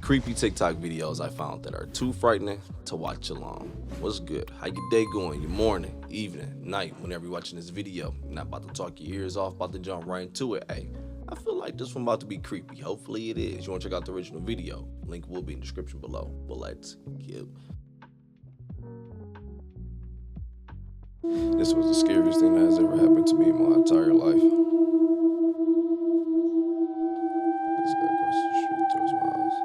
creepy TikTok videos I found that are too frightening to watch alone. What's good? How your day going? Your morning, evening, night, whenever you're watching this video. I'm not about to talk your ears off, about to jump right into it. Hey, I feel like this one about to be creepy. Hopefully it is. You want to check out the original video? Link will be in the description below. But let's get. This was the scariest thing that has ever happened to me in my entire life. This guy across the street towards my house.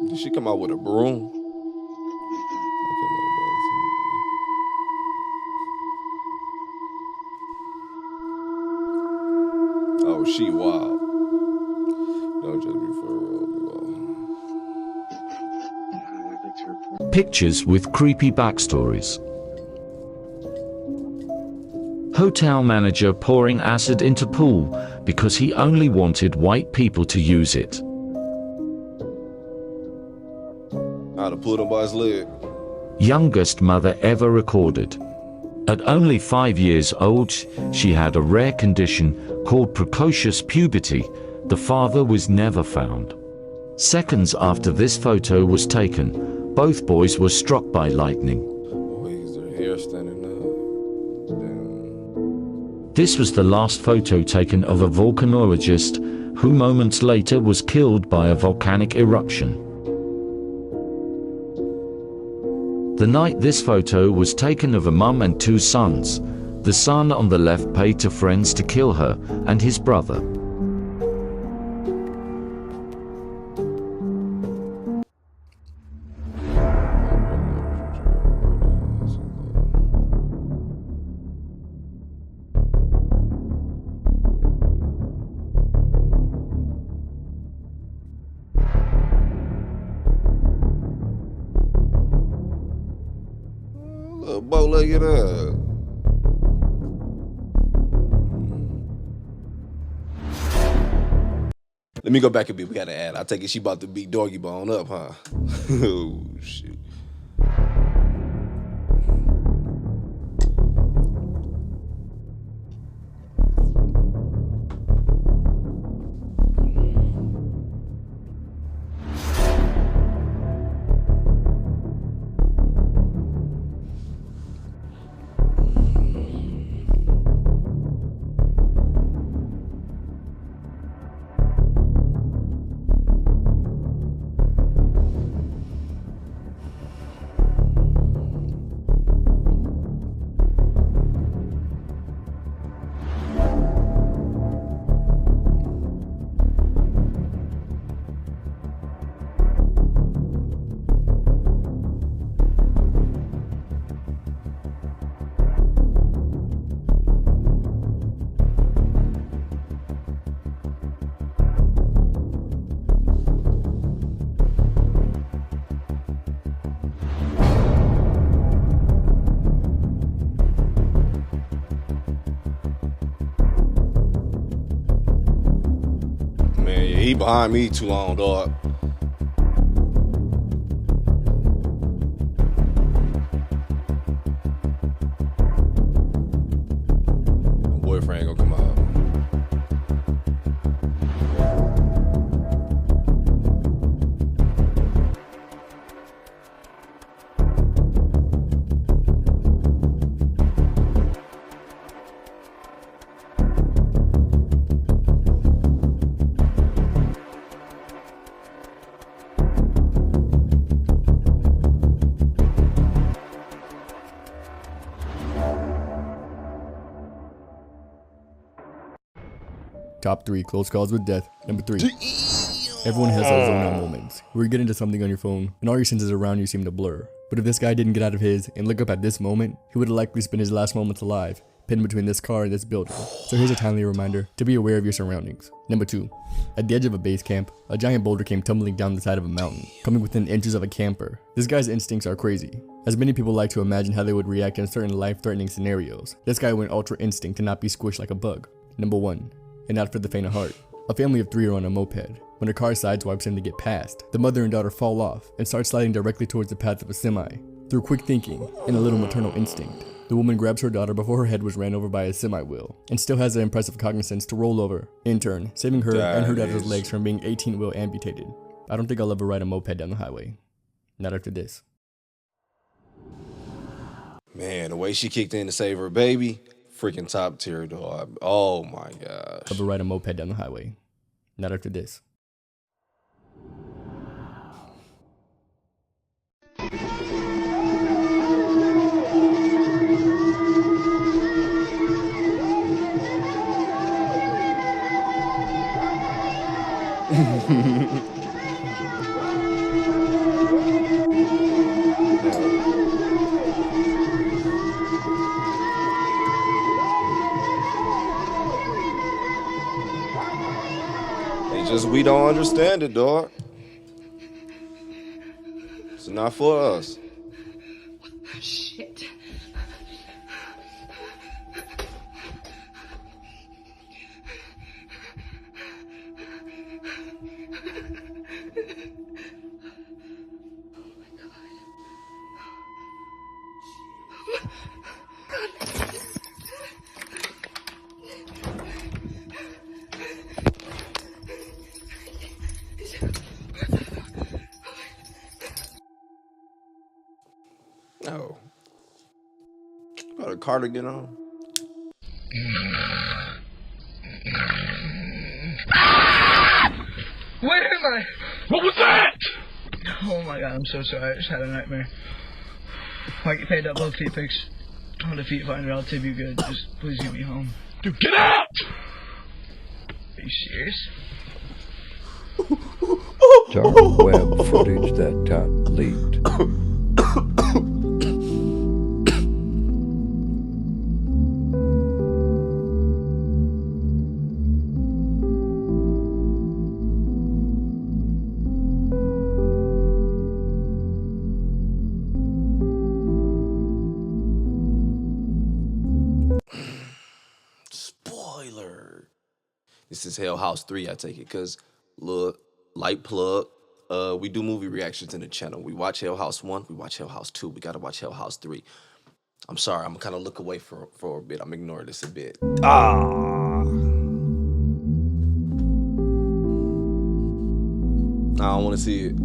Did she come out with a broom? Oh, she wild. Don't just be for real. Pictures with creepy backstories. Hotel manager pouring acid into pool because he only wanted white people to use it. I'd have pulled him by his leg. Youngest mother ever recorded. At only 5 years old, she had a rare condition called precocious puberty. The father was never found. Seconds after this photo was taken, both boys were struck by lightning. Is their hair standing up? Damn. This was the last photo taken of a volcanologist who moments later was killed by a volcanic eruption. The night this photo was taken of a mum and two sons, the son on the left paid to friends to kill her and his brother. Bow-legged up. Let me go back a bit. We gotta add. I take it she about to beat Doggy Bone up, huh? Oh shit. He behind me too long, dog. My boyfriend gonna come out. Top 3 close calls with death. Number 3. Everyone has those zone out moments where you get into something on your phone and all your senses around you seem to blur. But if this guy didn't get out of his and look up at this moment, he would have likely spent his last moments alive, pinned between this car and this building. So here's a timely reminder to be aware of your surroundings. Number 2. At the edge of a base camp, a giant boulder came tumbling down the side of a mountain, coming within inches of a camper. This guy's instincts are crazy. As many people like to imagine how they would react in certain life-threatening scenarios, this guy went ultra instinct to not be squished like a bug. Number 1. And not for the faint of heart. A family of 3 are on a moped. When a car sideswipes him to get past, the mother and daughter fall off and start sliding directly towards the path of a semi. Through quick thinking and a little maternal instinct, the woman grabs her daughter before her head was ran over by a semi-wheel, and still has the impressive cognizance to roll over, in turn, saving her and her daughter's legs from being 18-wheel amputated. I don't think I'll ever ride a moped down the highway. Not after this. Man, the way she kicked in to save her baby, freaking top tier, dog. Oh my gosh. Ever ride a moped down the highway. Not after this. We don't understand it, dog. It's not for us. Shit. No. Got a cardigan on. Where am I? What was that? Oh my god, I'm so sorry. I just had a nightmare. I get paid up low feet fix. On the feet find relative you good. Just please get me home. Dude, get out! Are you serious? Dark web footage that got leaked. Spoiler. This is Hell House 3, I take it, because look, light plug. We do movie reactions in the channel. We watch Hell House 1, we watch Hell House 2, we gotta watch Hell House 3. I'm sorry, I'm kind of look away for a bit. I'm ignoring this a bit. I don't want to see it.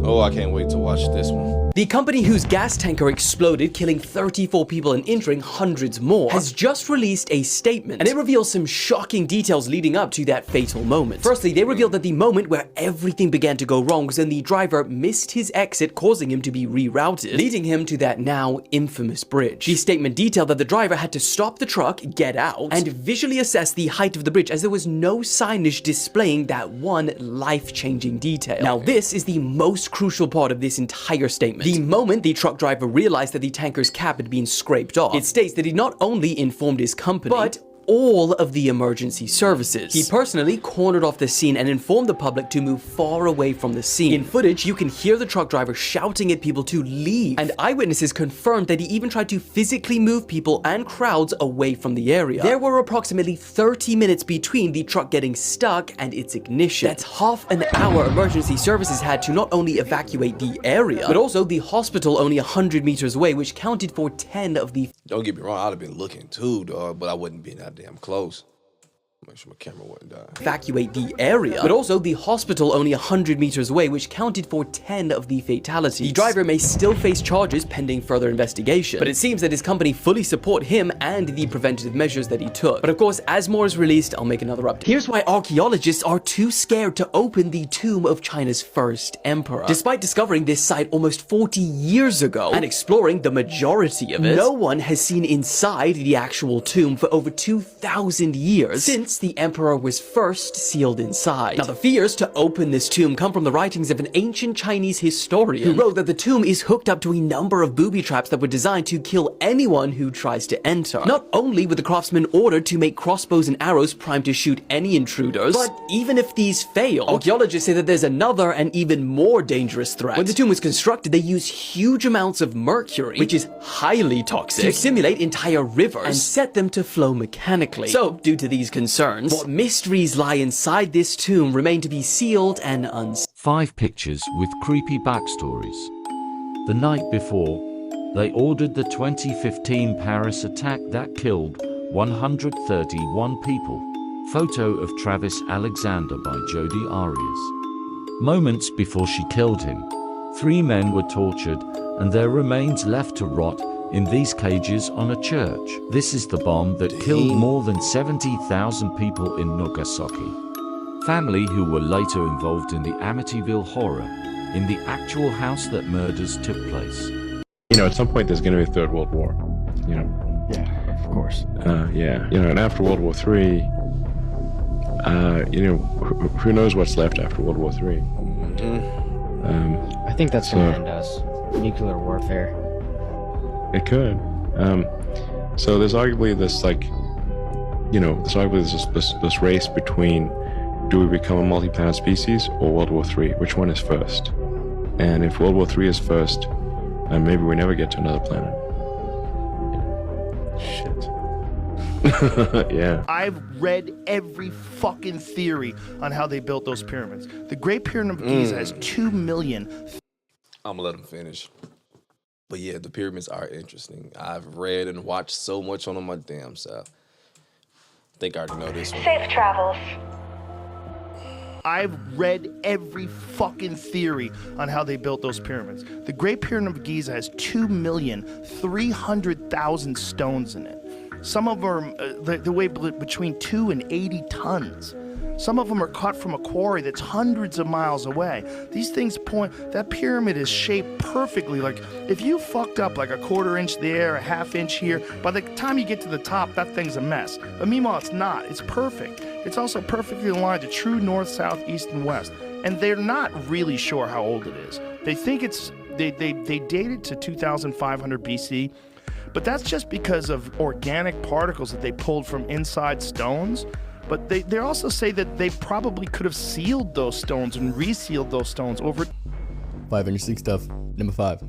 Oh, I can't wait to watch this one. The company whose gas tanker exploded, killing 34 people and injuring hundreds more, has just released a statement, and it reveals some shocking details leading up to that fatal moment. Firstly, they revealed that the moment where everything began to go wrong was when the driver missed his exit, causing him to be rerouted, leading him to that now infamous bridge. The statement detailed that the driver had to stop the truck, get out, and visually assess the height of the bridge, as there was no signage displaying that one life-changing detail. Now, this is the most crucial part of this entire statement. The moment the truck driver realized that the tanker's cap had been scraped off, it states that he not only informed his company, but all of the emergency services. He personally cornered off the scene and informed the public to move far away from the scene. In footage, you can hear the truck driver shouting at people to leave, and eyewitnesses confirmed that he even tried to physically move people and crowds away from the area. There were approximately 30 minutes between the truck getting stuck and its ignition. That's half an hour emergency services had to not only evacuate the area, but also the hospital only 100 meters away, which counted for 10 of the... Don't get me wrong, I'd have been looking too, dog, but I wouldn't be that damn close. Make sure my camera wouldn't die. Evacuate the area, but also the hospital only 100 meters away, which counted for 10 of the fatalities. The driver may still face charges pending further investigation, but it seems that his company fully support him and the preventative measures that he took. But of course, as more is released, I'll make another update. Here's why archaeologists are too scared to open the tomb of China's first emperor. Despite discovering this site almost 40 years ago and exploring the majority of it, no one has seen inside the actual tomb for over 2,000 years since the emperor was first sealed inside. Now, the fears to open this tomb come from the writings of an ancient Chinese historian who wrote that the tomb is hooked up to a number of booby traps that were designed to kill anyone who tries to enter. Not only were the craftsmen ordered to make crossbows and arrows primed to shoot any intruders, but even if these fail, archaeologists say that there's another and even more dangerous threat. When the tomb was constructed, they used huge amounts of mercury, which is highly toxic, to simulate entire rivers and set them to flow mechanically. So, due to these concerns, what mysteries lie inside this tomb remain to be sealed and unsealed. 5 pictures with creepy backstories. The night before, they ordered the 2015 Paris attack that killed 131 people. Photo of Travis Alexander by Jodi Arias. Moments before she killed him, 3 men were tortured and their remains left to rot in these cages on a church. This is the bomb that killed more than 70,000 people in Nagasaki. Family who were later involved in the Amityville horror in the actual house that murders took place. You know, at some point there's going to be a third world war, you know. Yeah, of course. Yeah, you know, and after World War III, you know, who knows what's left after World War III. I think that's going to end us. Nuclear warfare. It could. So there's arguably this, like, you know, this race between, do we become a multi-planet species or World War III? Which one is first? And if World War III is first, maybe we never get to another planet. Shit. Yeah. I've read every fucking theory on how they built those pyramids. The Great Pyramid of Giza has 2 million. I'm gonna let him finish. But yeah, the pyramids are interesting. I've read and watched so much on them my damn self. I think I already know this one. Safe travels. I've read every fucking theory on how they built those pyramids. The Great Pyramid of Giza has 2,300,000 stones in it. Some of them they weigh between 2 and 80 tons. Some of them are cut from a quarry that's hundreds of miles away. These things that pyramid is shaped perfectly. Like, if you fucked up like a 1/4 inch there, a 1/2 inch here, by the time you get to the top, that thing's a mess. But meanwhile, it's not. It's perfect. It's also perfectly aligned to true north, south, east, and west. And they're not really sure how old it is. They think they date it to 2,500 BC, but that's just because of organic particles that they pulled from inside stones. But they also say that they probably could have sealed those stones and resealed those stones over. 5 interesting stuff. Number 5.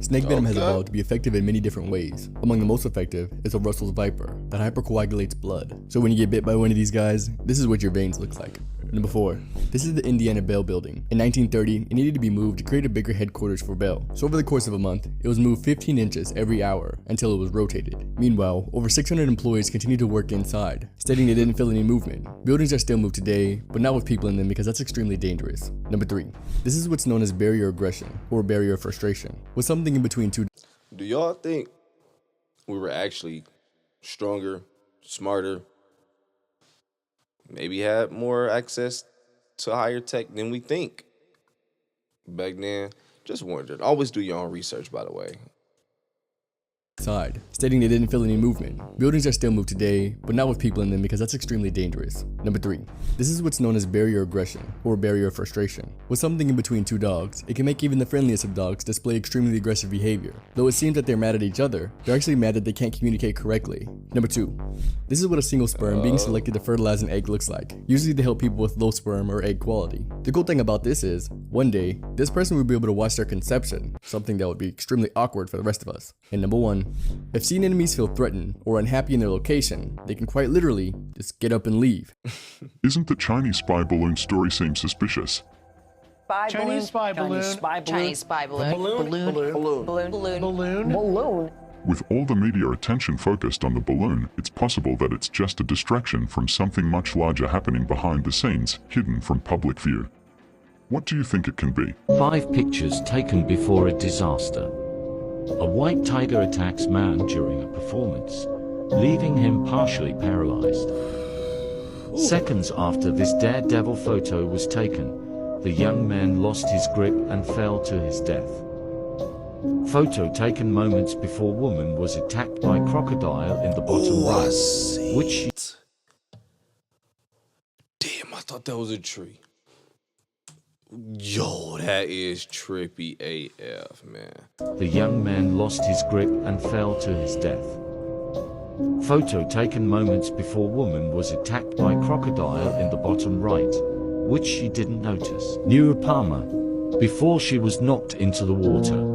Snake venom has evolved to be effective in many different ways. Among the most effective is a Russell's viper that hypercoagulates blood. So when you get bit by one of these guys, this is what your veins look like. Number 4. This is the Indiana Bell Building. In 1930, it needed to be moved to create a bigger headquarters for Bell. So over the course of a month, it was moved 15 inches every hour until it was rotated. Meanwhile, over 600 employees continued to work inside, stating they didn't feel any movement. Buildings are still moved today, but not with people in them because that's extremely dangerous. Number 3. This is what's known as barrier aggression or barrier frustration, with something in between two. Do y'all think we were actually stronger, smarter, maybe had more access to higher tech than we think back then? Just wondered. Always do your own research, by the way. Side, stating they didn't feel any movement. Buildings are still moved today, but not with people in them because that's extremely dangerous. Number 3. This is what's known as barrier aggression or barrier frustration. With something in between two dogs, it can make even the friendliest of dogs display extremely aggressive behavior. Though it seems that they're mad at each other, they're actually mad that they can't communicate correctly. Number 2. This is what a single sperm being selected to fertilize an egg looks like. Usually they help people with low sperm or egg quality. The cool thing about this is, one day, this person will be able to watch their conception, something that would be extremely awkward for the rest of us. And number 1. If seen enemies feel threatened or unhappy in their location, they can quite literally just get up and leave. Isn't the Chinese spy balloon story seem suspicious? Chinese spy balloon. Chinese spy balloon. Balloon. With all the media attention focused on the balloon, it's possible that it's just a distraction from something much larger happening behind the scenes, hidden from public view. What do you think it can be? 5 pictures taken before a disaster. A white tiger attacks man during a performance, leaving him partially paralyzed. Seconds after this daredevil photo was taken, the young man lost his grip and fell to his death. Photo taken moments before woman was attacked by crocodile in the bottom right, which she... Damn, I thought that was a tree. Yo, that is trippy AF, man. The young man lost his grip and fell to his death. Photo taken moments before woman was attacked by crocodile in the bottom right, which she didn't notice. Near Palmer, before she was knocked into the water.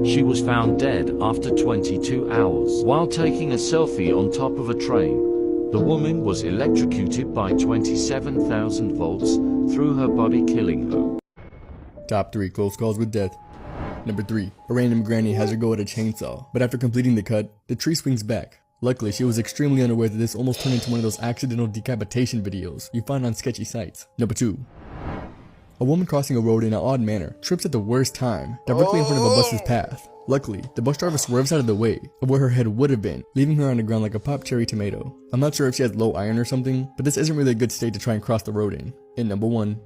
She was found dead after 22 hours. While taking a selfie on top of a train, the woman was electrocuted by 27,000 volts through her body, killing her. Top 3 close calls with death. Number 3, a random granny has her go at a chainsaw, but after completing the cut, the tree swings back. Luckily, she was extremely unaware that this almost turned into one of those accidental decapitation videos you find on sketchy sites. Number 2, a woman crossing a road in an odd manner trips at the worst time, directly in front of a bus's path. Luckily, the bus driver swerves out of the way of where her head would have been, leaving her on the ground like a popped cherry tomato. I'm not sure if she has low iron or something, but this isn't really a good state to try and cross the road in. And number 1,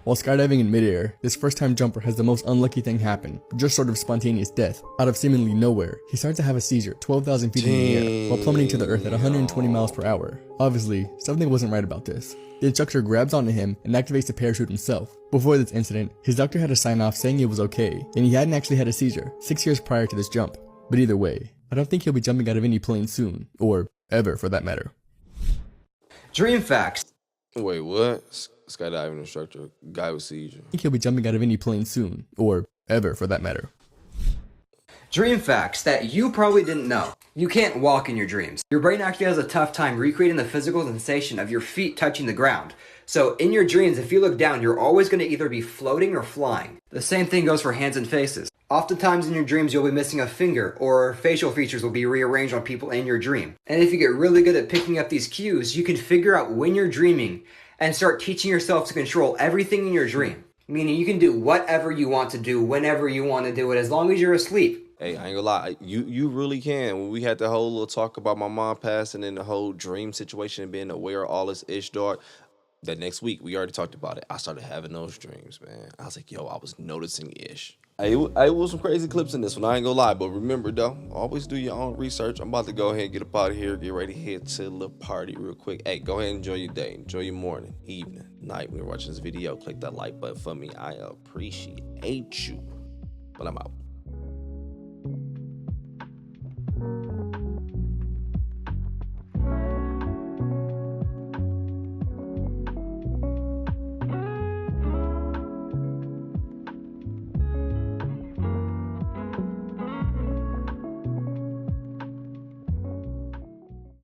while skydiving in midair, this first-time jumper has the most unlucky thing happen, just sort of spontaneous death. Out of seemingly nowhere, he starts to have a seizure 12,000 feet in the air while plummeting to the earth at 120 miles per hour. Obviously, something wasn't right about this. The instructor grabs onto him and activates the parachute himself. Before this incident, his doctor had to sign off saying it was okay, and he hadn't actually had a seizure 6 years prior to this jump. But either way, I don't think he'll be jumping out of any plane soon, or ever for that matter. Dream facts. Wait, what? Skydiving instructor, guy with seizure. I think he'll be jumping out of any plane soon, or ever for that matter. Dream facts that you probably didn't know. You can't walk in your dreams. Your brain actually has a tough time recreating the physical sensation of your feet touching the ground. So in your dreams, if you look down, you're always going to either be floating or flying. The same thing goes for hands and faces. Oftentimes in your dreams, you'll be missing a finger, or facial features will be rearranged on people in your dream. And if you get really good at picking up these cues, you can figure out when you're dreaming and start teaching yourself to control everything in your dream. Meaning you can do whatever you want to do, whenever you want to do it, as long as you're asleep. Hey, I ain't gonna lie, you really can. When we had the whole little talk about my mom passing and the whole dream situation and being aware of all this ish, dog, that next week, we already talked about it. I started having those dreams, man. I was like, yo, I was noticing ish. It was some crazy clips in this one, I ain't gonna lie. But remember, though, always do your own research. I'm about to go ahead and get up out of here, get ready to head to the party real quick. Hey, go ahead and enjoy your day. Enjoy your morning, evening, night. When you're watching this video, click that like button for me. I appreciate you. But I'm out.